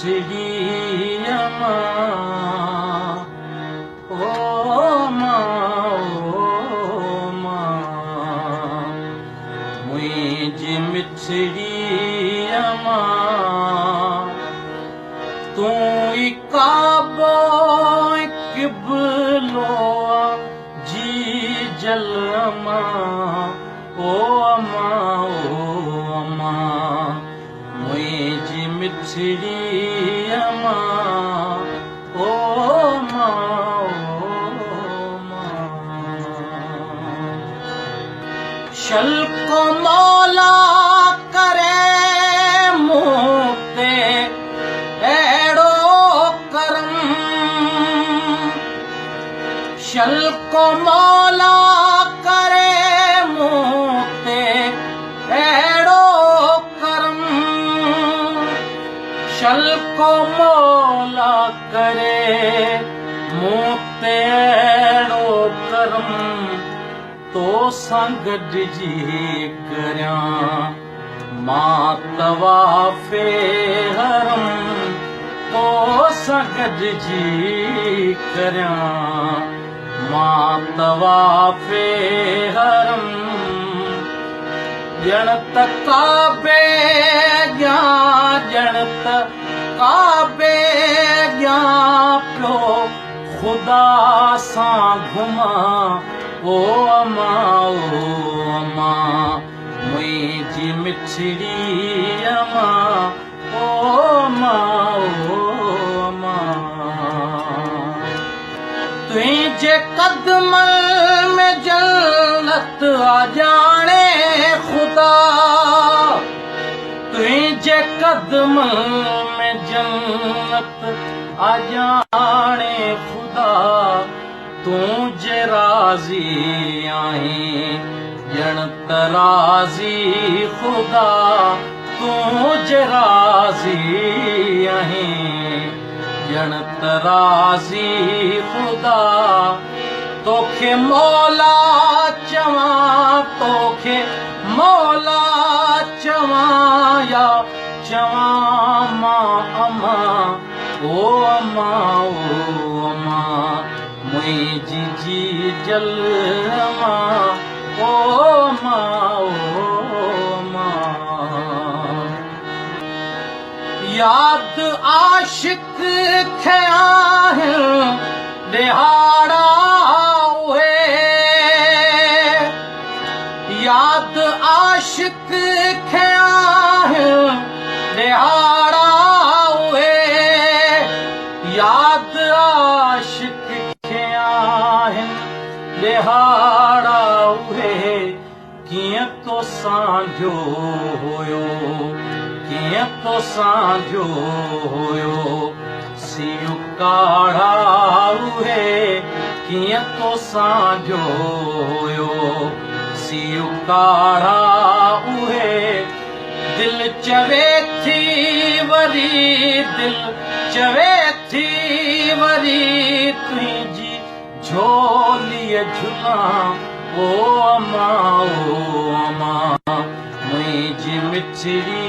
मिठड़ी अमा ओ मां मुझी मिठड़ी अमा तू काबो किबलो जी जल अमा ओ अमा मुझी मिठड़ी अमा ओ मां शल को मौला करे मुँह ते एड़ो करम शल को मौला करे मुँह ते एड़ो करम शल को मौला करे मुँह ते एड़ो करम तो संग जी करया मां तवाफे हरम तो संग जी करया मां तवाफे हरम जणत काबे ज्ञा जणत काबे ज्ञा प्यो खुदा सा घुमा ओ अमा मुझी मिठड़ी अमा ओ मां तुझे कदम में जन्नत आ जाने खुदा तुझे कदम में जन्नत आ जाने खुदा तुझे राजी आई जणत राजी खुदा तुझे राजी आई जणत राजी खुदा तोखे मौला चवा तोखे मौला चवा या चवा मां अमा ओ अमा मुझी जी जल अमा ओ मां याद आशिक खया दिहाड़ा हुए याद आशिक खया दिहाड़ा हुए याद आशिक खया दिहाड़ा हुए किए तो सांझो होयो किए तो सांझो होयो सियु काढ़ा हुए किए तो सांझो होयो सियु काढ़ा हुए दिल चवे थी वरी दिल चवे थी वरी तुझी झोलिय झुला ओ अमा मुझी मिठड़ी